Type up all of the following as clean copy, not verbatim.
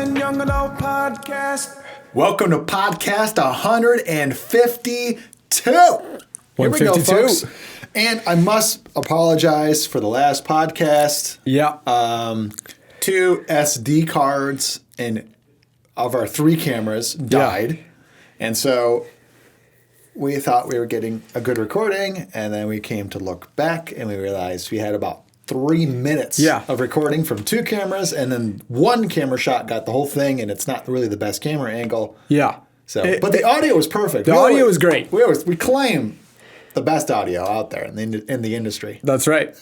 and Young Adult Podcast. Welcome to podcast 152. Here we go, 152. folks. And I must apologize for the last podcast. Yeah. 2 SD cards of our 3 cameras died. Yeah. And so we thought we were getting a good recording, and then we came to look back and we realized we had about 3 minutes of recording from 2 cameras, and then 1 camera shot got the whole thing, and it's not really the best camera angle. Yeah. So, but the audio was perfect. The audio was great. We claim the best audio out there in the industry. That's right.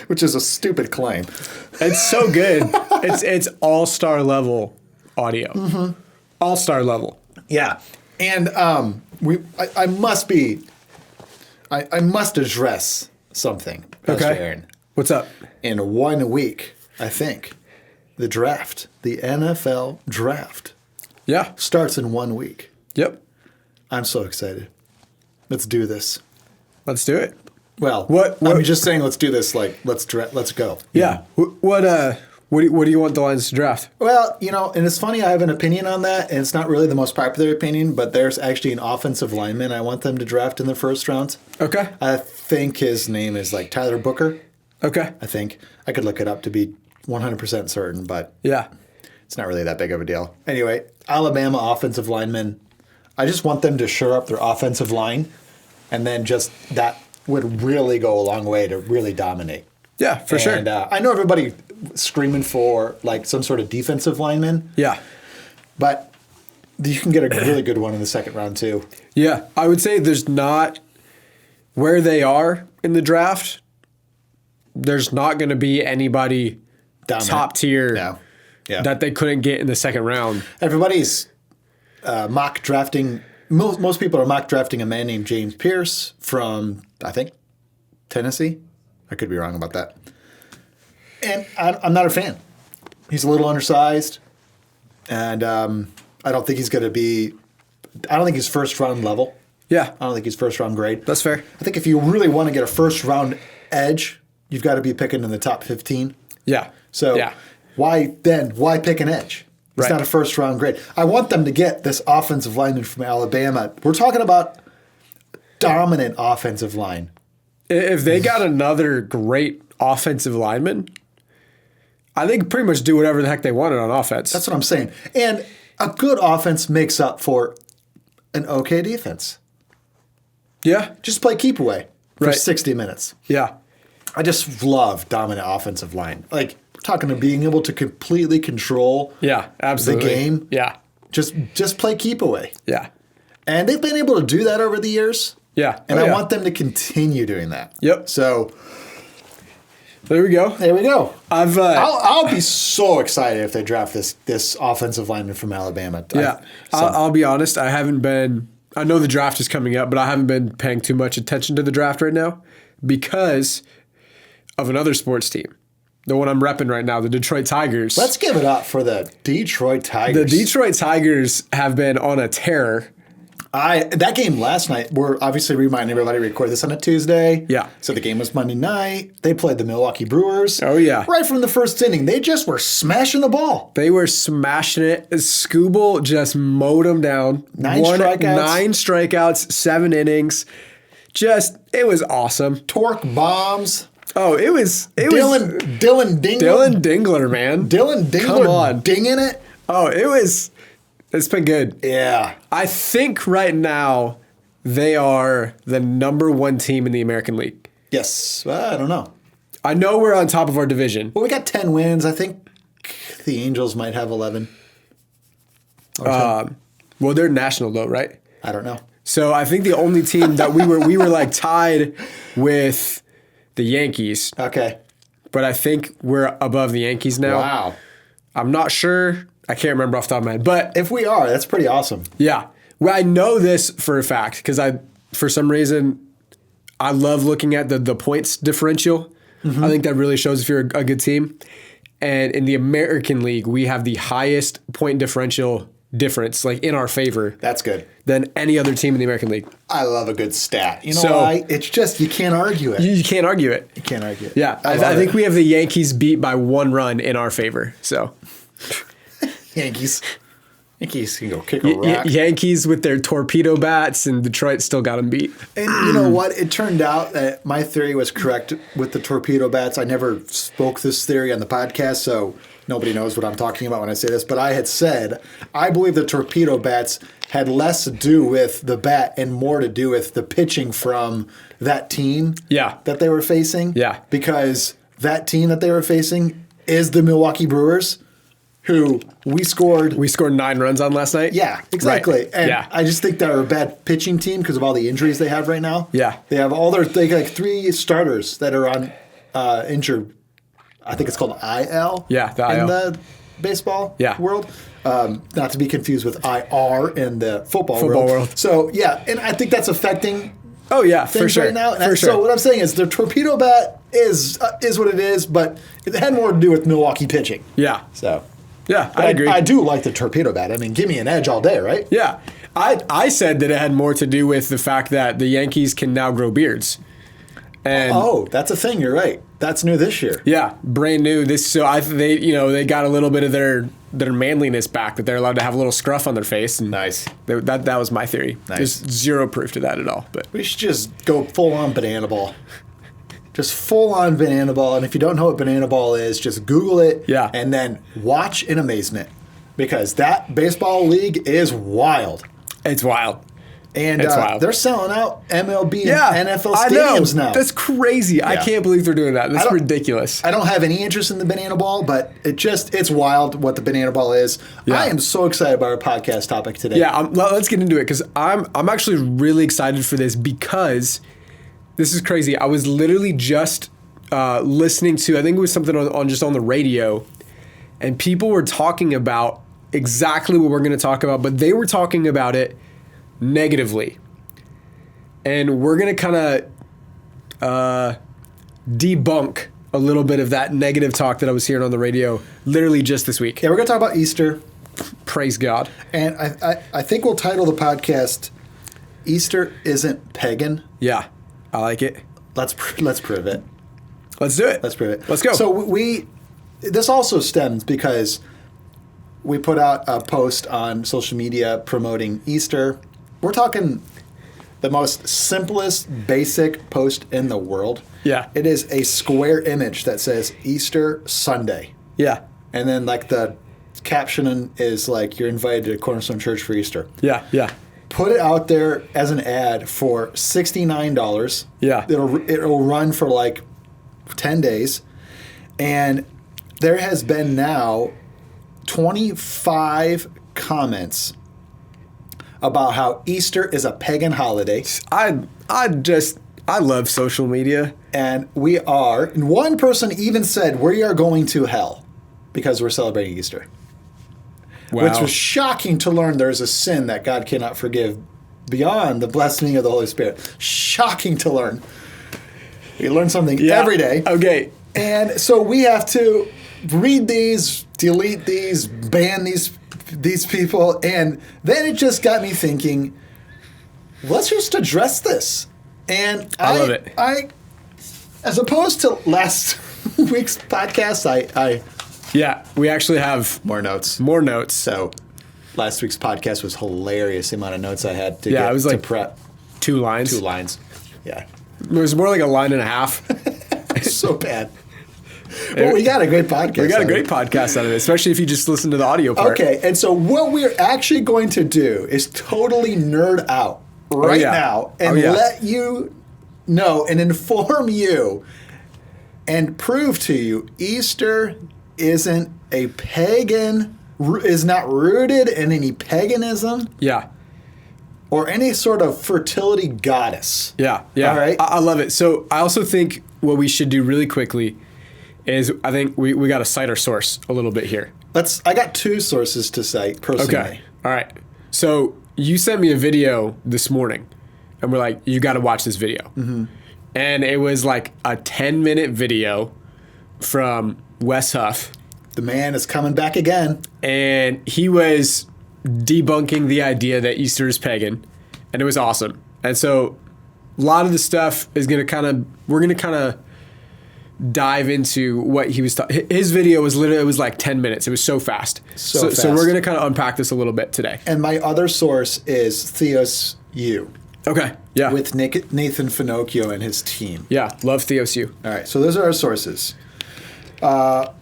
Which is a stupid claim. It's so good. It's all-star level audio. Mm-hmm. All-star level. Yeah. And I must address something. Pastor Aaron. What's up? In 1 week, I think, the NFL draft Yeah. starts in 1 week. Yep. I'm so excited. Let's do this. Let's do it. Well, What- I'm just saying let's do this, like, let's go. Yeah. What do you want the Lions to draft? Well, and it's funny, I have an opinion on that, and it's not really the most popular opinion, but there's actually an offensive lineman I want them to draft in the first round. Okay. I think his name is like Tyler Booker. Okay. I think. I could look it up to be 100% certain, but Yeah. it's not really that big of a deal. Anyway, Alabama offensive linemen. I just want them to shore up their offensive line, and then just that would really go a long way to really dominate. Yeah, for sure. And I know everybody screaming for like some sort of defensive lineman, Yeah. but you can get a really good one in the second round too. Yeah. I would say there's not where they are in the draft. There's not going to be anybody Dominant. top tier No. Yeah. that they couldn't get in the second round. Everybody's mock drafting. Most people are mock drafting a man named James Pierce from, I think, Tennessee. I could be wrong about that. And I'm not a fan. He's a little undersized, and I don't think he's going to be. I don't think he's first round level. Yeah. I don't think he's first round grade. That's fair. I think if you really want to get a first round edge, you've got to be picking in the top 15. Yeah. So yeah. why pick an edge? It's Right. not a first round grade. I want them to get this offensive lineman from Alabama. We're talking about dominant offensive line. If they got another great offensive lineman, I think pretty much do whatever the heck they wanted on offense. That's what I'm saying. And a good offense makes up for an okay defense. Yeah. Just play keep away for Right. 60 minutes. Yeah. I just love dominant offensive line. Like, we're talking to being able to completely control Yeah. Absolutely. the game. Yeah. Just play keep away. Yeah. And they've been able to do that over the years. Yeah. And Oh, I yeah. want them to continue doing that. Yep. So There we go. there we go. I've I'll be so excited if they draft this offensive lineman from Alabama. yeah. I'll be honest. I haven't been. I know the draft is coming up, but I haven't been paying too much attention to the draft right now because of another sports team, the one I'm repping right now, the Detroit Tigers. Let's give it up for the Detroit Tigers. The Detroit Tigers have been on a tear. That game last night, we're obviously reminding everybody we record this on a Tuesday. Yeah. So the game was Monday night. They played the Milwaukee Brewers. Oh, yeah. Right from the first inning. They just were smashing the ball. They were smashing it. Scooble just mowed them down. 9 strikeouts. 9 strikeouts, 7 innings. It was awesome. Torque bombs. Oh, it was Dylan Dingler. Dylan Dingler, man. Dylan Dingler Come on. dinging it. Oh, it's been good. Yeah. I think right now they are the number 1 team in the American League. Yes. I don't know. I know we're on top of our division. Well, we got 10 wins. I think the Angels might have 11. Well, they're national though, right? I don't know. So I think the only team that we were like tied with the Yankees, Okay. but I think we're above the Yankees now. Wow. I'm not sure. I can't remember off the top of my head. But If we are, that's pretty awesome. yeah, well, I know this for a fact because for some reason, I love looking at the points differential. Mm-hmm. I think that really shows if you're a good team. And in the American League, we have the highest point differential difference, like in our favor, That's good. than any other team in the American League. I love a good stat. You know So- why? It's just, you can't argue it. You can't argue it. You can't argue it. Yeah, I love think it. we have the Yankees beat by 1 run in our favor. So Yankees. Yankees can go kick a rock. Yankees with their torpedo bats, and Detroit still got them beat. And you know what? It turned out that my theory was correct with the torpedo bats. I never spoke this theory on the podcast, so nobody knows what I'm talking about when I say this. But I had said I believe the torpedo bats had less to do with the bat and more to do with the pitching from that team that they were facing. Yeah. Because that team that they were facing is the Milwaukee Brewers, who we scored 9 runs on last night. Yeah, exactly. Right. And I just think they're a bad pitching team because of all the injuries they have right now. Yeah. They have they got like 3 starters that are on injured. I think it's called IL. Yeah, the IL. In the baseball world. Not to be confused with IR in the football world. So, yeah, and I think that's affecting things right now. And so what I'm saying is the torpedo bat is what it is, but it had more to do with Milwaukee pitching. Yeah. So... Yeah, I agree. I do like the torpedo bat. I mean, give me an edge all day, right? Yeah. I said that it had more to do with the fact that the Yankees can now grow beards. And that's a thing. You're right. That's new this year. Yeah, brand new. They got a little bit of their manliness back, that they're allowed to have a little scruff on their face. And nice. That was my theory. Nice. There's zero proof to that at all. But we should just go full on banana ball. Just full on banana ball. And if you don't know what banana ball is, just Google it. Yeah. And then watch in amazement. Because that baseball league is wild. It's wild. And they're selling out MLB and NFL stadiums now. That's crazy. Yeah. I can't believe they're doing that. That's ridiculous. I don't have any interest in the banana ball, but it's wild what the banana ball is. Yeah. I am so excited about our podcast topic today. Yeah, let's get into it, because I'm actually really excited for this, because this is crazy. I was literally just listening to, I think it was something on the radio, and people were talking about exactly what we're going to talk about, but they were talking about it negatively. And we're going to kind of debunk a little bit of that negative talk that I was hearing on the radio literally just this week. Yeah, we're going to talk about Easter. Praise God. And I think we'll title the podcast, Easter Isn't Pagan. Yeah. I like it. Let's prove it. Let's do it. Let's prove it. Let's go. So this also stems because we put out a post on social media promoting Easter. We're talking the most simplest, basic post in the world. Yeah. It is a square image that says Easter Sunday. Yeah. And then like the caption is like, you're invited to Cornerstone Church for Easter. Yeah. Yeah. Put it out there as an ad for $69. Yeah. It'll run for like 10 days. And there has been now 25 comments about how Easter is a pagan holiday. I love social media. And one person even said, we are going to hell because we're celebrating Easter. Wow. Which was shocking to learn there's a sin that God cannot forgive beyond the blessing of the Holy Spirit. Shocking to learn. We learn something every day. Okay. And so we have to read these, delete these, ban these people. And then it just got me thinking, let's just address this. And I love it. As opposed to last week's podcast, Yeah, we actually have more notes. So last week's podcast was hilarious. The amount of notes I had to prep. 2 lines. 2 lines. Yeah. It was more like a line and a half. So bad. Well, we got a great podcast. We got a great podcast out of it, especially if you just listen to the audio part. Okay, and so what we're actually going to do is totally nerd out now and let you know and inform you and prove to you Easter isn't a pagan, is not rooted in any paganism. Yeah. Or any sort of fertility goddess. Yeah, yeah. All right. I love it. So I also think what we should do really quickly is I think we got to cite our source a little bit here. I got 2 sources to cite personally. Okay. All right. So you sent me a video this morning, and we're like, you got to watch this video. Mm-hmm. And it was like a 10-minute video from Wes Huff. The man is coming back again. And he was debunking the idea that Easter is pagan, and it was awesome. And so a lot of the stuff is going to we're going to dive into what he was his video was literally, it was like 10 minutes. It was so fast. So fast. we're going to kind of unpack this a little bit today. And my other source is Theos U. Okay. Yeah. With Nathan Finocchio and his team. Yeah. Love Theos U. All right. So those are our sources. So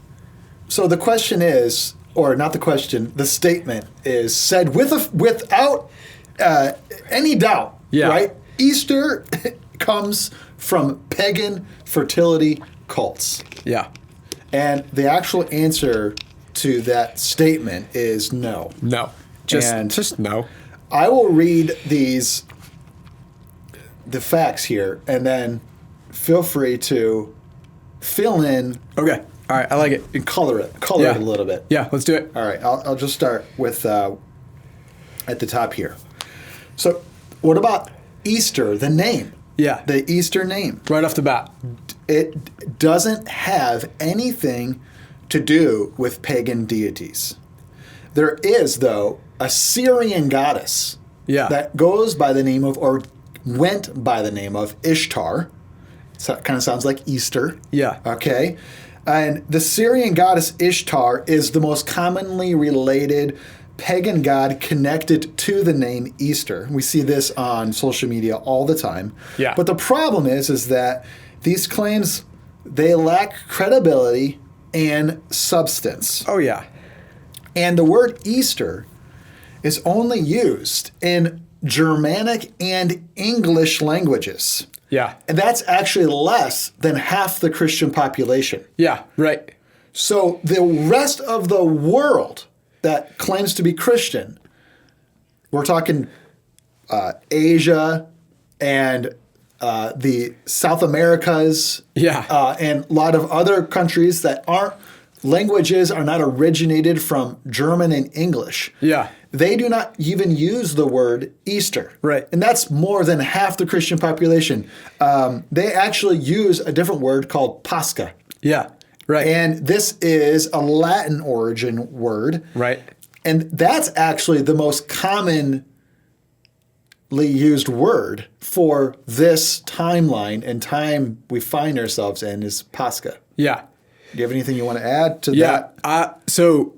the question is, or not the question, the statement is said without any doubt, Yeah. right? Easter comes from pagan fertility cults. Yeah. And the actual answer to that statement is no. No. Just no. I will read the facts here, and then feel free to fill in. Okay. All right. I like it. And color it a little bit. Yeah. Let's do it. All right. I'll just start with at the top here. So, what about Easter, the name? Yeah. The Easter name. Right off the bat. It doesn't have anything to do with pagan deities. There is, though, a Syrian goddess that goes by the name of, or went by the name of, Ishtar. So it kind of sounds like Easter. Yeah. Okay. And the Syrian goddess Ishtar is the most commonly related pagan god connected to the name Easter. We see this on social media all the time. Yeah. But the problem is that these claims, they lack credibility and substance. Oh, yeah. And the word Easter is only used in Germanic and English languages. Yeah. And that's actually less than half the Christian population. Yeah. Right. So the rest of the world that claims to be Christian, we're talking Asia and the South Americas, and a lot of other countries that languages are not originated from German and English. Yeah. They do not even use the word Easter. Right. And that's more than half the Christian population. They actually use a different word called Pascha. Yeah. Right. And this is a Latin origin word. Right. And that's actually the most commonly used word for this timeline and time we find ourselves in is Pascha. Yeah. Do you have anything you want to add to that? Yeah. So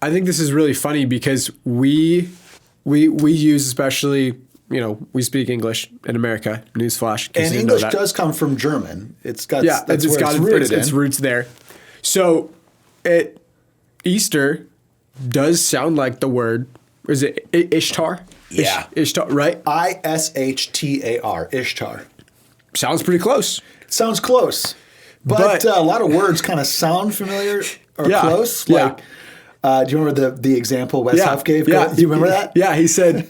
I think this is really funny because we use, especially, we speak English in America. Newsflash. And English does come from German. It's got that's where it's rooted in. Its roots there. So Easter does sound like the word. Is it Ishtar? Yeah. Ishtar, right? Ishtar. Ishtar. Sounds pretty close. Sounds close. But a lot of words kind of sound familiar or close. Like, do you remember the example Wes Huff gave? Yeah. Do you remember that? Yeah, he said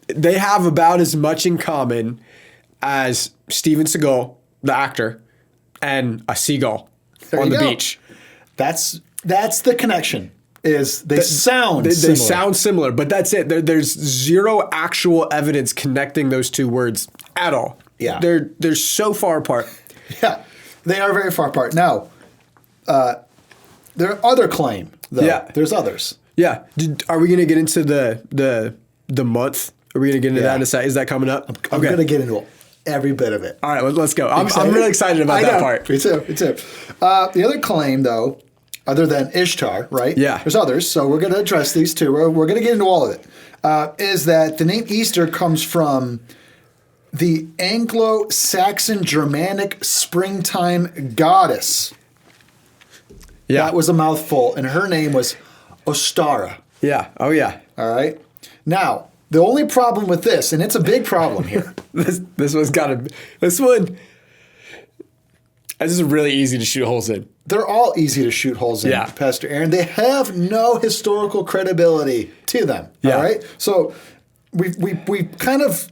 they have about as much in common as Steven Seagal, the actor, and a seagull on the beach. That's the connection. They sound similar. They sound similar, but that's it. There's zero actual evidence connecting those two words at all. Yeah. They're so far apart. Yeah. They are very far apart. Now, there are other claim, though. Yeah. There's others. Yeah. Are we going to get into the month? Are we going to get into that in a second? Is that coming up? I'm going to get into every bit of it. All right, let's go. I'm really excited about that part. Me too. The other claim, though, other than Ishtar, right? Yeah. There's others, so we're going to address these two. We're going to get into all of it. Is that the name Easter comes from the Anglo-Saxon Germanic springtime goddess. Yeah. That was a mouthful, and her name was Ostara. Yeah. Oh, yeah. All right? Now, the only problem with this, and it's a big problem here. This is really easy to shoot holes in. They're all easy to shoot holes in, Pastor Aaron. They have no historical credibility to them. Yeah. All right? So we kind of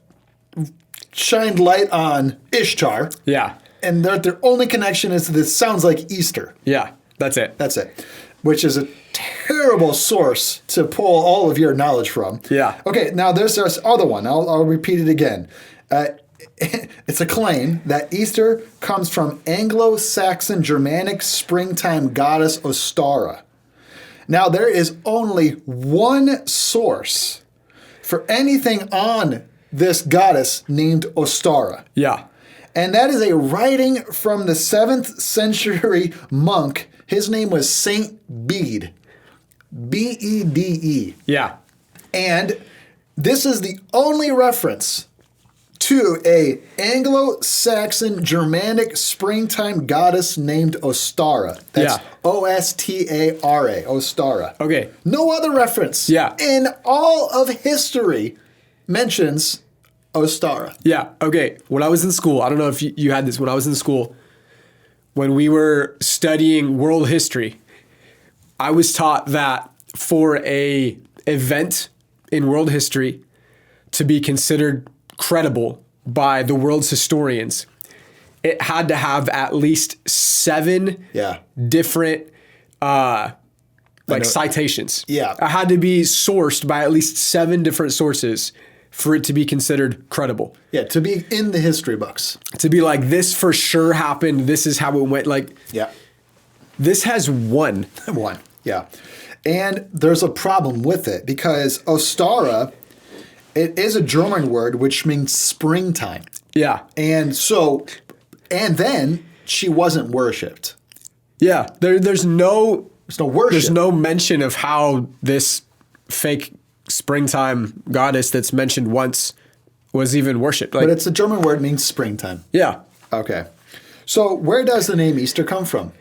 shined light on Ishtar. Yeah. And their only connection is this sounds like Easter. Yeah. That's it. That's it. Which is a terrible source to pull all of your knowledge from. Yeah. Okay, now there's this other one. I'll repeat it again. It's a claim that Easter comes from Anglo-Saxon Germanic springtime goddess Ostara. Now, there is only one source for anything on this goddess named Ostara. Yeah. And that is a writing from the 7th century monk. His name was Saint Bede. Bede. Yeah. And this is the only reference to a Anglo-Saxon Germanic springtime goddess named Ostara. That's Ostara. Ostara. Okay. No other reference in all of history mentions Ostara. Yeah. Okay. When I was in school, I don't know if you had this. When I was in school, when we were studying world history, I was taught that for a event in world history to be considered credible by the world's historians, it had to have at least 7 different citations. Yeah. It had to be sourced by at least 7 different sources for it to be considered credible. Yeah, to be in the history books. To be like, this for sure happened, this is how it went. Like, this has one. One, yeah. And there's a problem with it because Ostara, it is a German word which means springtime. Yeah. And so, and then she wasn't worshipped. Yeah. There's no worship. There's no mention of how this fake springtime goddess that's mentioned once was even worshipped. Like, but it's a German word, means springtime. Yeah. Okay. So where does the name Easter come from?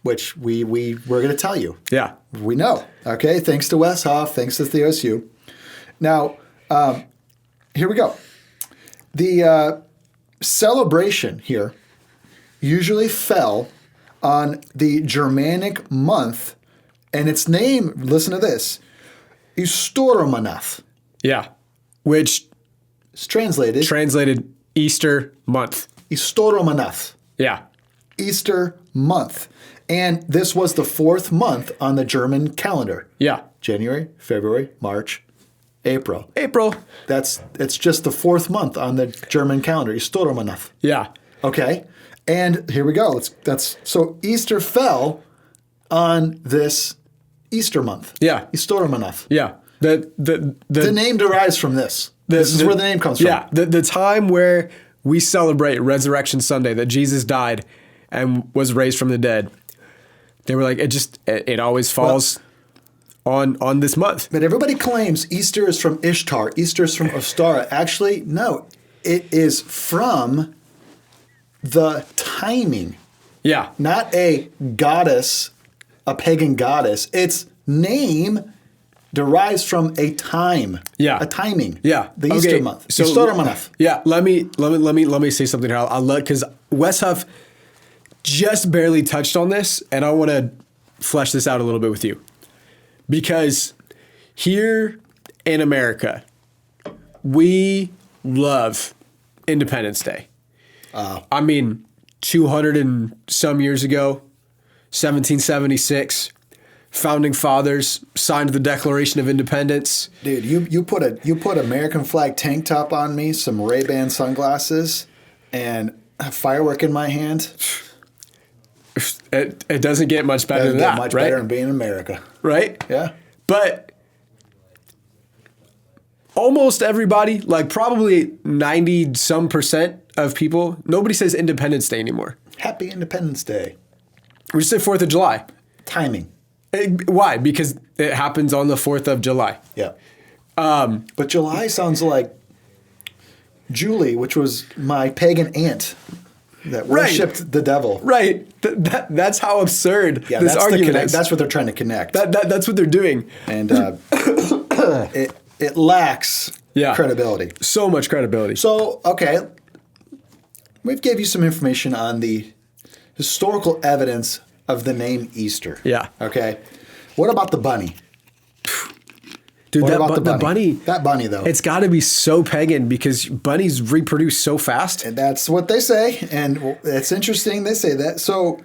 Which we're going to tell you. Yeah. We know. Okay. Thanks to Wes Hoff. Thanks to Theosu. Now, here we go. The celebration here usually fell on the Germanic month, and its name, listen to this, Eastermanath. Yeah. Which is translated Easter month. Eastermanath. Yeah. Easter month. And this was the 4th month on the German calendar. Yeah. January, February, March, April. It's just the 4th month on the German calendar, Eastermanath. Yeah. Okay. And here we go. So Easter fell on this Easter month. Yeah. Eastermanath. Yeah. The name derives from this. This is where the name comes from. Yeah. The time where we celebrate Resurrection Sunday, that Jesus died and was raised from the dead. They were like, it always falls on this month. But everybody claims Easter is from Ishtar. Easter is from Ostara. Actually, no. It is from the timing. Yeah. Not a goddess, a pagan goddess. Its name derives from a time. Yeah. A timing. Yeah. The Easter month. So, Eastermanath. Yeah. Let me say something here. I'll let, because Wes Huff just barely touched on this, and I want to flesh this out a little bit with you. Because here in America, we love Independence Day. I mean, 200 and some years ago, 1776, founding fathers signed the Declaration of Independence. Dude, you put American flag tank top on me, some Ray-Ban sunglasses, and a firework in my hand. It doesn't get much better than that, much right? better than being in America. Right? Yeah. But almost everybody, like probably 90% of people, nobody says Independence Day anymore. Happy Independence Day. We just say 4th of July. Timing. Why? Because it happens on the 4th of July. Yeah. But July sounds like Julie, which was my pagan aunt that worshipped the devil. Right. That's how absurd this that's argument is. That's what they're trying to connect. That's what they're doing. And it lacks credibility. So much credibility. So, okay, we've gave you some information on the historical evidence of the name Easter. Yeah. Okay. What about the bunny? Dude, What that about the bunny? That bunny, though. It's got to be so pagan because bunnies reproduce so fast. And that's what they say. And it's interesting they say that. So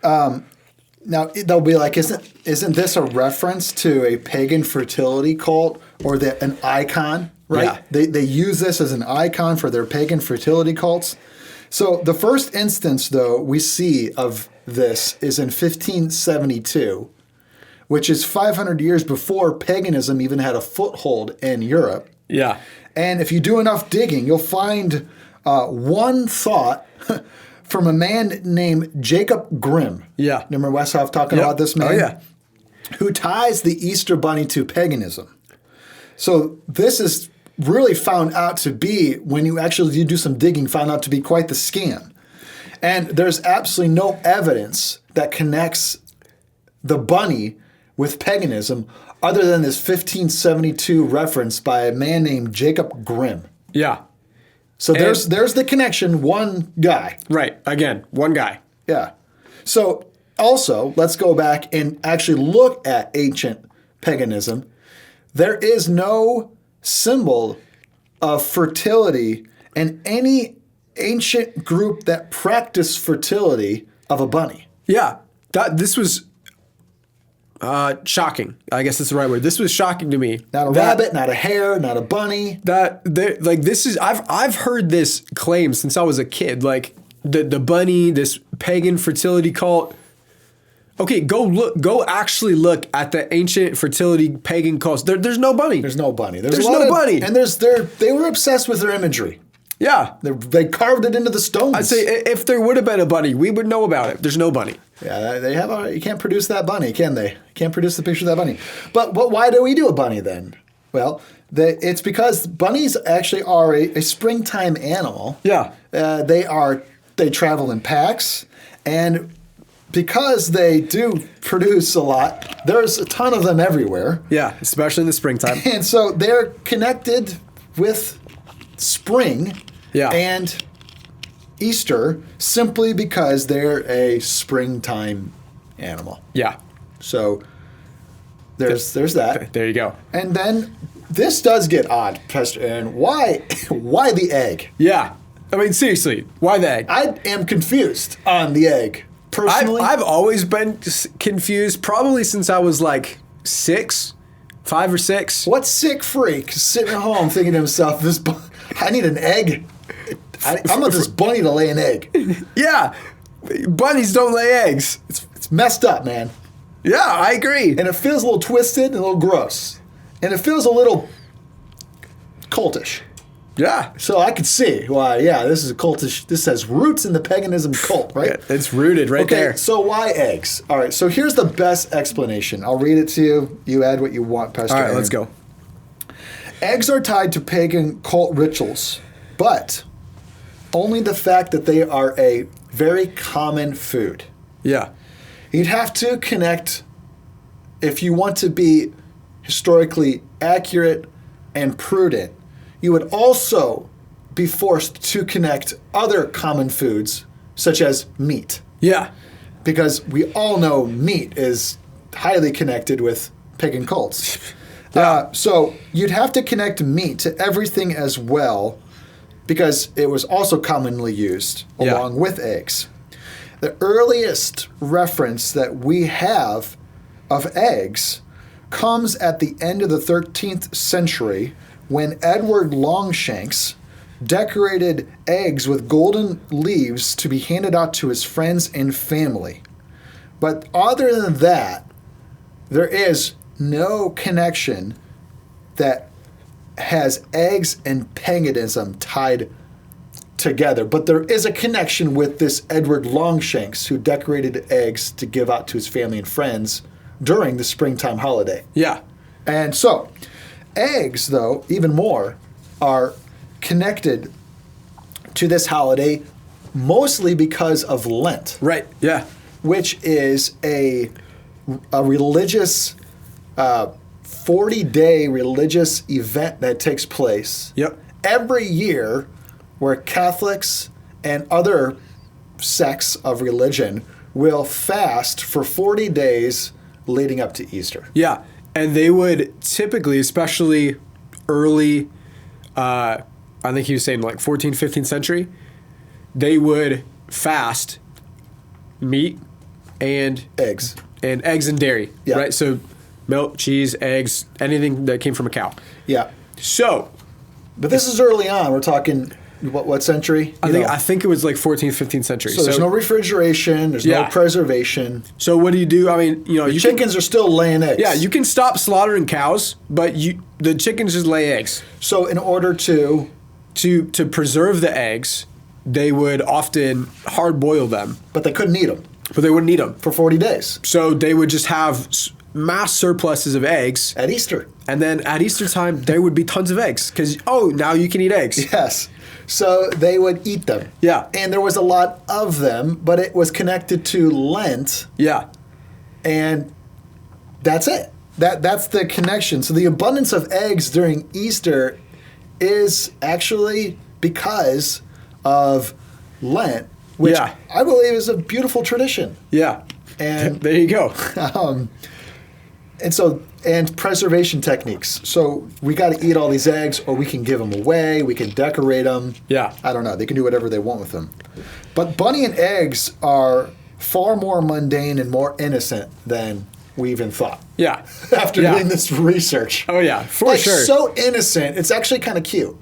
now they'll be like, isn't this a reference to a pagan fertility cult or an icon, right? Yeah. They use this as an icon for their pagan fertility cults. So the first instance, though, we see of this is in 1572, which is 500 years before paganism even had a foothold in Europe. Yeah. And if you do enough digging, you'll find One thought from a man named Jacob Grimm. Yeah. Remember Westhoff talking Yep. about this man? Oh, yeah. Who ties the Easter Bunny to paganism. So this is really found out to be, when you actually do some digging, found out to be quite the scam. And there's absolutely no evidence that connects the bunny with paganism other than this 1572 reference by a man named Jacob Grimm. Yeah. So there's the connection, one guy. Right. Again, one guy. Yeah. So also, let's go back and actually look at ancient paganism. There is no symbol of fertility in any ancient group that practiced fertility of a bunny. Yeah. This was shocking. I guess that's the right word. This was shocking to me. Not a rabbit, not a hare, not a bunny. I've heard this claim since I was a kid. Like the bunny, this pagan fertility cult. Okay, go actually look at the ancient fertility pagan cults. There's no bunny. There's no bunny. There's no bunny. And they were obsessed with their imagery. Yeah. They carved it into the stones. I'd say if there would have been a bunny, we would know about it. There's no bunny. Yeah, they have you can't produce that bunny, can they? You can't produce the picture of that bunny. But why do we do a bunny then? Well, it's because bunnies actually are a springtime animal. Yeah. They travel in packs, and because they do produce a lot, there's a ton of them everywhere. Yeah, especially in the springtime. And so they're connected with spring and Easter simply because they're a springtime animal. Yeah. So there's that. There you go. And then this does get odd, Preston. And why the egg? Yeah. I mean, seriously, why the egg? I am confused on the egg. Personally, I've always been confused, probably since I was like 5 or 6. what sick freak is sitting at home thinking to himself, I need an egg. I want this bunny to lay an egg. Yeah. Bunnies don't lay eggs. It's messed up, man. Yeah, I agree. And it feels a little twisted and a little gross. And it feels a little cultish. Yeah. So I could see why, this is a cultish. This has roots in the paganism cult, right? It's rooted right there. Okay, so why eggs? All right, so here's the best explanation. I'll read it to you. You add what you want, Pastor All right, Aaron. let's go. Eggs are tied to pagan cult rituals, but only the fact that they are a very common food. Yeah. You'd have to connect, if you want to be historically accurate and prudent, you would also be forced to connect other common foods, such as meat. Yeah. Because we all know meat is highly connected with pagan cults. So you'd have to connect meat to everything as well, because it was also commonly used along with eggs. The earliest reference that we have of eggs comes at the end of the 13th century when Edward Longshanks decorated eggs with golden leaves to be handed out to his friends and family. But other than that, there is no connection that has eggs and paganism tied together. But there is a connection with this Edward Longshanks who decorated eggs to give out to his family and friends during the springtime holiday. Yeah. And so, eggs, though, even more, are connected to this holiday mostly because of Lent. Right. Yeah. Which is a religious, 40-day religious event that takes place every year where Catholics and other sects of religion will fast for 40 days leading up to Easter. Yeah. And they would typically, especially early, I think he was saying like 14th, 15th century, they would fast meat and eggs and dairy, right? So milk, cheese, eggs, anything that came from a cow. Yeah. So, but this is early on. We're talking what century? I think it was like 14th, 15th century. So there's no refrigeration. There's no preservation. So what do you do? I mean, the chickens are still laying eggs. Yeah, you can stop slaughtering cows, but the chickens just lay eggs. So in order to to preserve the eggs, they would often hard boil them, But they couldn't eat them but they wouldn't eat them. for 40 days So they would just have mass surpluses of eggs. at Easter. And then at Easter time, there would be tons of eggs because, now you can eat eggs. Yes. So they would eat them. Yeah. And there was a lot of them, but it was connected to Lent, Yeah. and that's it. That's the connection. So the abundance of eggs during Easter is actually because of Lent, which Yeah. I believe is a beautiful tradition. Yeah. And There you go. and preservation techniques. So we got to eat all these eggs, or we can give them away. We can decorate them. Yeah. I don't know. They can do whatever they want with them. But bunny and eggs are far more mundane and more innocent than we even thought. Yeah. After Yeah. doing this research. Oh, yeah, for like, sure. so innocent. It's actually kind of cute.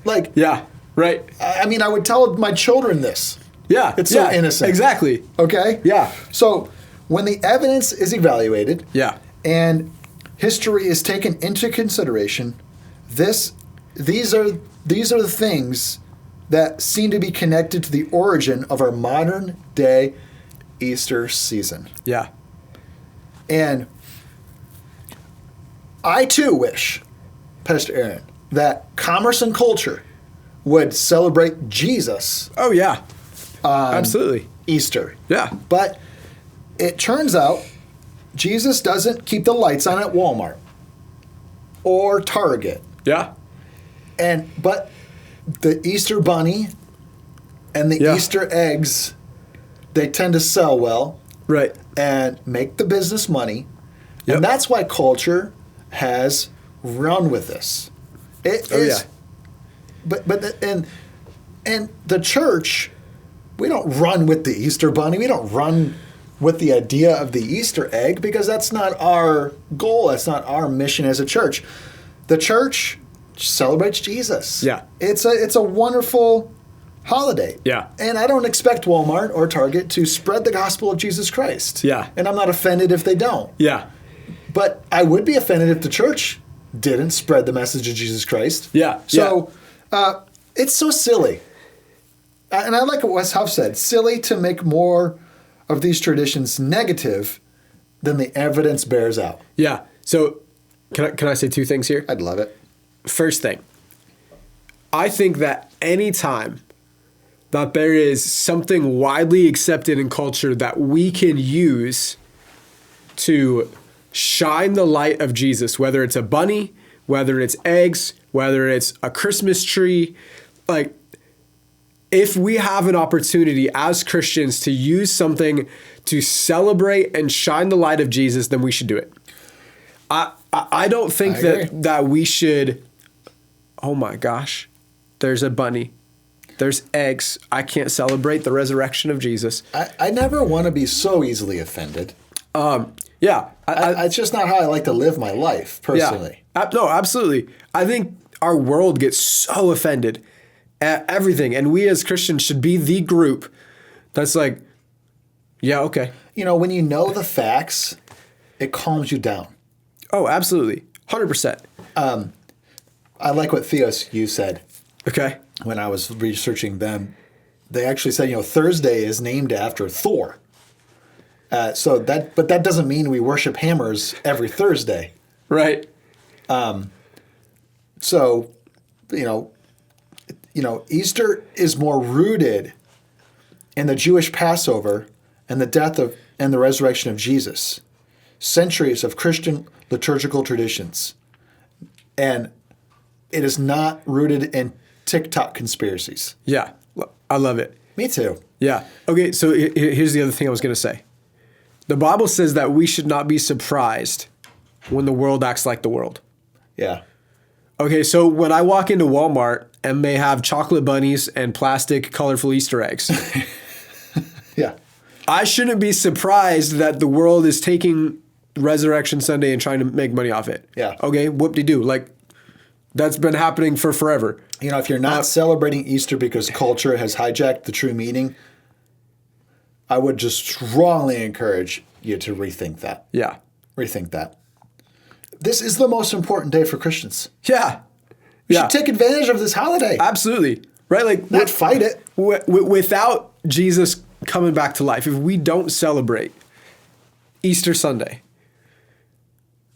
Like, Yeah. Right. I mean, I would tell my children this. Yeah. It's so yeah, innocent. Exactly. Okay? Yeah. So when the evidence is evaluated, Yeah. and history is taken into consideration, these are the things that seem to be connected to the origin of our modern day Easter season. Yeah. And I too wish, Pastor Aaron, that commerce and culture would celebrate Jesus Oh, yeah. Absolutely. Easter. Yeah. But it turns out Jesus doesn't keep the lights on at Walmart or Target. Yeah. But the Easter bunny and the Yeah. Easter eggs, they tend to sell well Right. and make the business money. Yep. And that's why culture has run with this. It Oh, is, yeah. and the church, we don't run with the Easter bunny. We don't run with the idea of the Easter egg, because that's not our goal. That's not our mission as a church. The church celebrates Jesus. Yeah. It's a wonderful holiday. Yeah. And I don't expect Walmart or Target to spread the gospel of Jesus Christ. Yeah. And I'm not offended if they don't. Yeah. But I would be offended if the church didn't spread the message of Jesus Christ. Yeah. So it's so silly. And I like what Wes Huff said, silly to make more of these traditions negative than the evidence bears out. Yeah. So can I say two things here? I'd love it. First thing, I think that any time that there is something widely accepted in culture that we can use to shine the light of Jesus, whether it's a bunny, whether it's eggs, whether it's a Christmas tree, like, if we have an opportunity as Christians to use something to celebrate and shine the light of Jesus, then we should do it. I don't think I agree. that we should, oh my gosh, there's a bunny, there's eggs, I can't celebrate the resurrection of Jesus. I never want to be so easily offended. Yeah. It's just not how I like to live my life, personally. Yeah. No, absolutely. I think our world gets so offended at everything, and we as Christians should be the group that's like, yeah, okay. You know, when you know the facts, it calms you down. Oh, absolutely. 100%. I like what Theos, you said Okay. when I was researching them. They actually said, Thursday is named after Thor. But that doesn't mean we worship hammers every Thursday. Right. So, Easter is more rooted in the Jewish Passover and the death of and the resurrection of Jesus. Centuries of Christian liturgical traditions. And it is not rooted in TikTok conspiracies. Yeah. I love it. Me too. Yeah. Okay, so here's the other thing I was going to say. The Bible says that we should not be surprised when the world acts like the world. Yeah. Okay, so when I walk into Walmart and they have chocolate bunnies and plastic colorful Easter eggs, Yeah. I shouldn't be surprised that the world is taking Resurrection Sunday and trying to make money off it. Yeah. Okay, whoop-de-doo. Like, that's been happening for forever. If you're not celebrating Easter because culture has hijacked the true meaning, I would just strongly encourage you to rethink that. Yeah. Rethink that. This is the most important day for Christians. Yeah. We Yeah. should take advantage of this holiday. Absolutely. Right? Like, Not fight it. without Jesus coming back to life, if we don't celebrate Easter Sunday,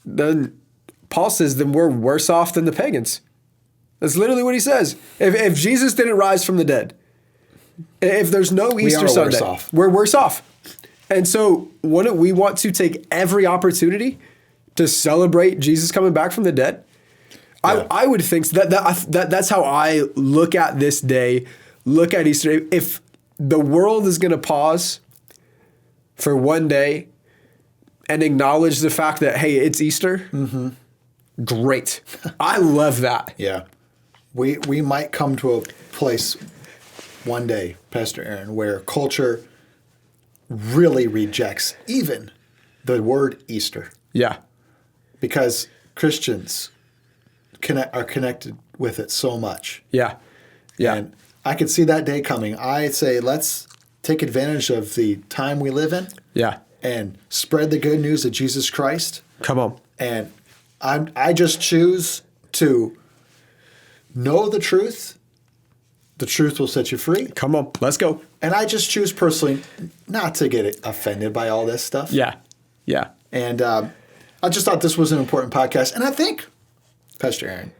then Paul says, then we're worse off than the pagans. That's literally what he says. If Jesus didn't rise from the dead, if there's no Easter Sunday, we're worse off. And so wouldn't we want to take every opportunity to celebrate Jesus coming back from the dead? Yeah. I would think so. That's how I look at this day, look at Easter. If the world is going to pause for one day and acknowledge the fact that, hey, it's Easter, great. I love that. Yeah. We might come to a place one day, Pastor Aaron, where culture really rejects even the word Easter. Yeah. Because Christians are connected with it so much. Yeah. Yeah. And I could see that day coming. I say, let's take advantage of the time we live in. Yeah. And spread the good news of Jesus Christ. Come on. And I just choose to know the truth. The truth will set you free. Come on. Let's go. And I just choose personally not to get offended by all this stuff. Yeah. Yeah. And I just thought this was an important podcast. And I think, Pastor Aaron,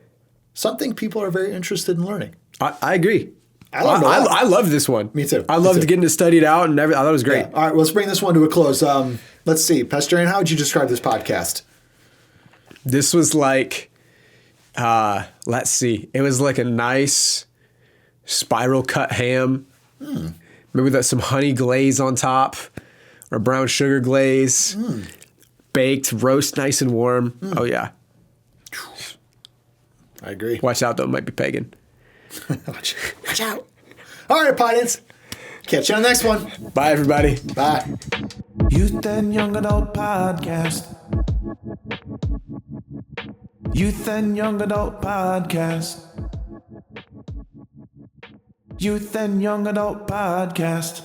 something people are very interested in learning. I agree. I love this one. Me too. I loved getting it studied out and everything. I thought it was great. Yeah. All right, let's bring this one to a close. Let's see. Pastor Aaron, how would you describe this podcast? This was like, let's see. It was like a nice spiral cut ham. Maybe with some honey glaze on top or brown sugar glaze. Baked, roast nice and warm. Oh, yeah. I agree. Watch out, though. It might be Pagan. Watch out. All right, audience. Catch you on the next one. Bye, everybody. Bye. Youth and Young Adult Podcast. Youth and Young Adult Podcast. Youth and Young Adult Podcast.